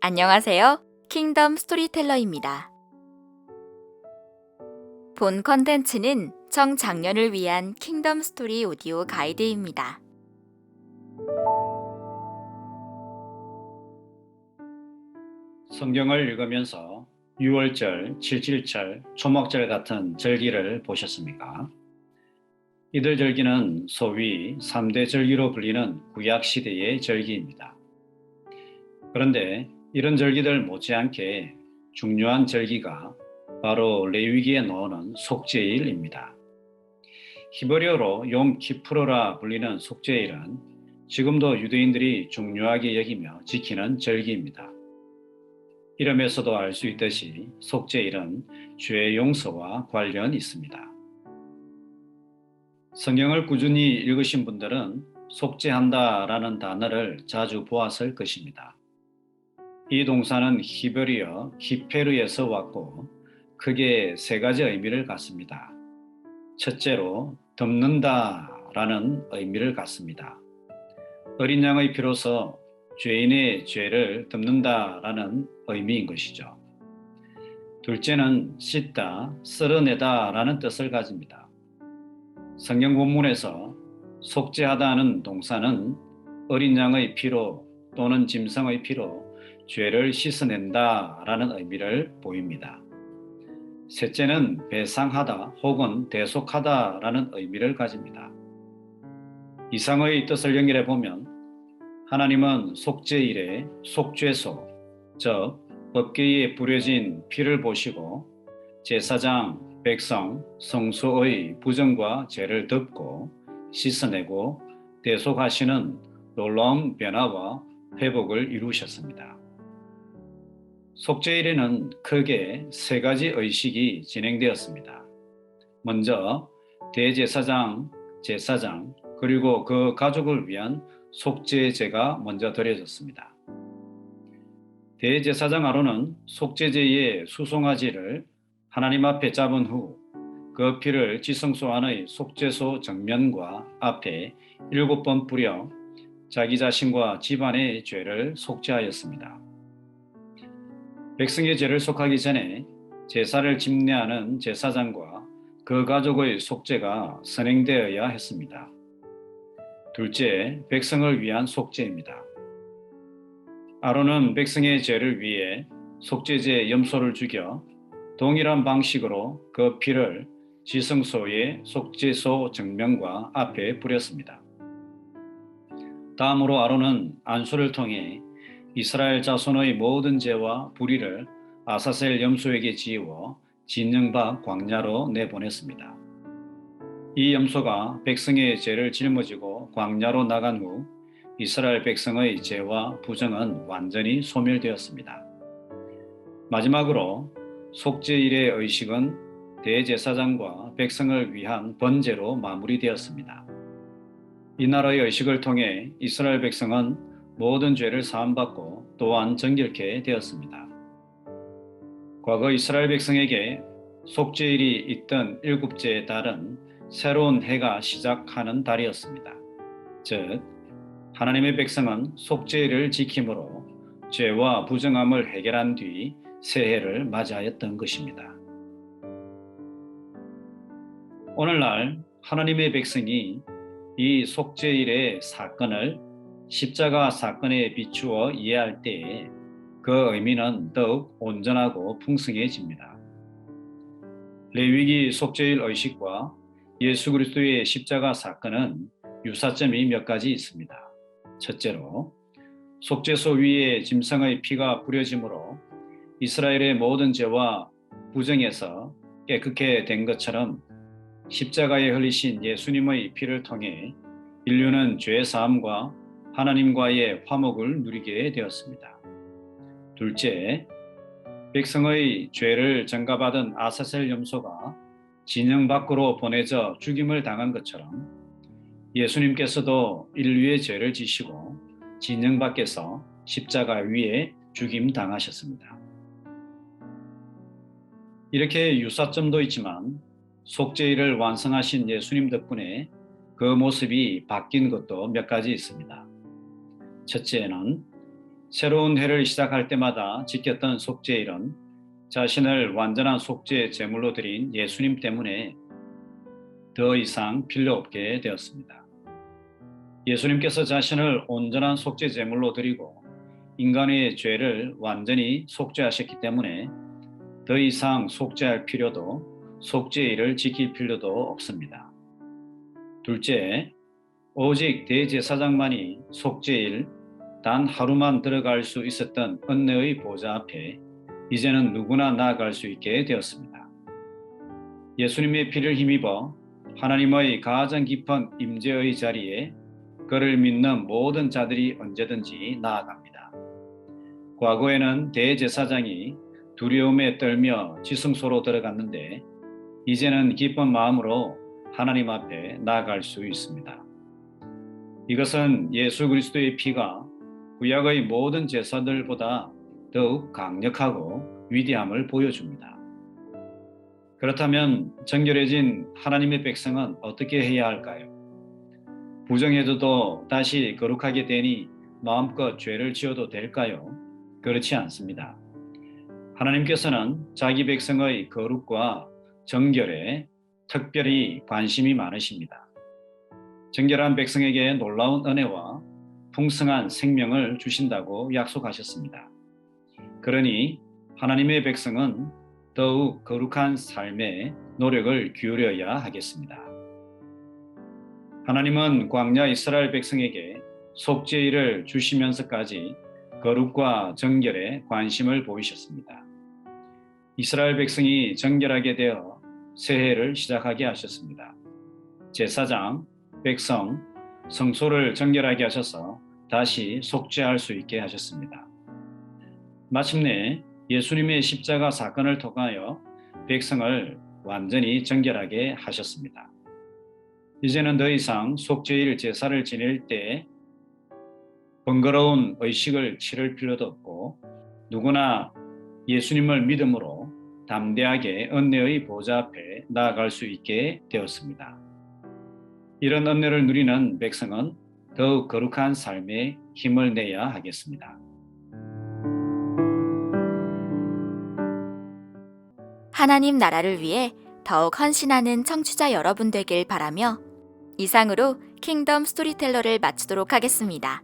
안녕하세요. 킹덤 스토리텔러입니다. 본 컨텐츠는 청장년을 위한 킹덤 스토리 오디오 가이드입니다. 성경을 읽으면서 유월절, 칠칠절, 초막절 같은 절기를 보셨습니까? 이들 절기는 소위 3대 절기로 불리는 구약시대의 절기입니다. 그런데 이런 절기들 못지않게 중요한 절기가 바로 레위기에 나오는 속죄일입니다. 히브리어로 욤 키프로라 불리는 속죄일은 지금도 유대인들이 중요하게 여기며 지키는 절기입니다. 이름에서도 알 수 있듯이 속죄일은 죄의 용서와 관련이 있습니다. 성경을 꾸준히 읽으신 분들은 속죄한다라는 단어를 자주 보았을 것입니다. 이 동사는 히브리어 키페르에서 왔고 크게 세 가지 의미를 갖습니다. 첫째로 덮는다라는 의미를 갖습니다. 어린 양의 피로서 죄인의 죄를 덮는다라는 의미인 것이죠. 둘째는 씻다, 쓸어내다라는 뜻을 가집니다. 성경 본문에서 속죄하다는 동사는 어린 양의 피로 또는 짐승의 피로 죄를 씻어낸다라는 의미를 보입니다. 셋째는 배상하다 혹은 대속하다라는 의미를 가집니다. 이상의 뜻을 연결해 보면 하나님은 속죄일에 속죄소, 즉 법궤에 뿌려진 피를 보시고 제사장, 백성, 성소의 부정과 죄를 덮고 씻어내고 대속하시는 놀라운 변화와 회복을 이루셨습니다. 속죄일에는 크게 세 가지 의식이 진행되었습니다. 먼저 대제사장, 제사장, 그리고 그 가족을 위한 속죄제가 먼저 드려졌습니다. 대제사장 아론은 속죄제의 수송아지를 하나님 앞에 잡은 후 그 피를 지성소 안의 속죄소 정면과 앞에 7번 뿌려 자기 자신과 집안의 죄를 속죄하였습니다. 백성의 죄를 속하기 전에 제사를 집례하는 제사장과 그 가족의 속죄가 선행되어야 했습니다. 둘째, 백성을 위한 속죄입니다. 아론은 백성의 죄를 위해 속죄제 염소를 죽여 동일한 방식으로 그 피를 지성소의 속죄소 정면과 앞에 뿌렸습니다. 다음으로 아론은 안수를 통해 이스라엘 자손의 모든 죄와 불의를 아사셀 염소에게 지워 진영 밖 광야로 내보냈습니다. 이 염소가 백성의 죄를 짊어지고 광야로 나간 후 이스라엘 백성의 죄와 부정은 완전히 소멸되었습니다. 마지막으로 속죄일의 의식은 대제사장과 백성을 위한 번제로 마무리되었습니다. 이날의 의식을 통해 이스라엘 백성은 모든 죄를 사함받고 또한 정결케 되었습니다. 과거 이스라엘 백성에게 속죄일이 있던 일곱째 달은 새로운 해가 시작하는 달이었습니다. 즉, 하나님의 백성은 속죄일을 지킴으로 죄와 부정함을 해결한 뒤 새해를 맞이하였던 것입니다. 오늘날 하나님의 백성이 이 속죄일의 사건을 십자가 사건에 비추어 이해할 때에 그 의미는 더욱 온전하고 풍성해집니다. 레위기 속죄일 의식과 예수 그리스도의 십자가 사건은 유사점이 몇 가지 있습니다. 첫째로 속죄소 위에 짐승의 피가 뿌려짐으로 이스라엘의 모든 죄와 부정에서 깨끗게 된 것처럼 십자가에 흘리신 예수님의 피를 통해 인류는 죄 사함과 하나님과의 화목을 누리게 되었습니다. 둘째, 백성의 죄를 전가받은 아사셀 염소가 진영 밖으로 보내져 죽임을 당한 것처럼 예수님께서도 인류의 죄를 지시고 진영 밖에서 십자가 위에 죽임 당하셨습니다. 이렇게 유사점도 있지만 속죄일을 완성하신 예수님 덕분에 그 모습이 바뀐 것도 몇 가지 있습니다. 첫째는 새로운 해를 시작할 때마다 지켰던 속죄일은 자신을 완전한 속죄 제물로 드린 예수님 때문에 더 이상 필요 없게 되었습니다. 예수님께서 자신을 온전한 속죄 제물로 드리고 인간의 죄를 완전히 속죄하셨기 때문에 더 이상 속죄할 필요도 속죄일을 지킬 필요도 없습니다. 둘째, 오직 대제사장만이 속죄일 단 하루만 들어갈 수 있었던 은혜의 보좌 앞에 이제는 누구나 나아갈 수 있게 되었습니다. 예수님의 피를 힘입어 하나님의 가장 깊은 임재의 자리에 그를 믿는 모든 자들이 언제든지 나아갑니다. 과거에는 대제사장이 두려움에 떨며 지성소로 들어갔는데 이제는 기쁜 마음으로 하나님 앞에 나아갈 수 있습니다. 이것은 예수 그리스도의 피가 구약의 모든 제사들보다 더욱 강력하고 위대함을 보여줍니다. 그렇다면 정결해진 하나님의 백성은 어떻게 해야 할까요? 부정해져도 다시 거룩하게 되니 마음껏 죄를 지어도 될까요? 그렇지 않습니다. 하나님께서는 자기 백성의 거룩과 정결에 특별히 관심이 많으십니다. 정결한 백성에게 놀라운 은혜와 풍성한 생명을 주신다고 약속하셨습니다. 그러니 하나님의 백성은 더욱 거룩한 삶에 노력을 기울여야 하겠습니다. 하나님은 광야 이스라엘 백성에게 속죄일을 주시면서까지 거룩과 정결에 관심을 보이셨습니다. 이스라엘 백성이 정결하게 되어 새해를 시작하게 하셨습니다. 제사장, 백성, 성소를 정결하게 하셔서 다시 속죄할 수 있게 하셨습니다. 마침내 예수님의 십자가 사건을 통하여 백성을 완전히 정결하게 하셨습니다. 이제는 더 이상 속죄일 제사를 지낼 때 번거로운 의식을 치를 필요도 없고 누구나 예수님을 믿음으로 담대하게 은혜의 보좌 앞에 나아갈 수 있게 되었습니다. 이런 은혜를 누리는 백성은 더욱 거룩한 삶에 힘을 내야 하겠습니다. 하나님 나라를 위해 더욱 헌신하는 청취자 여러분 되길 바라며 이상으로 킹덤 스토리텔러를 마치도록 하겠습니다.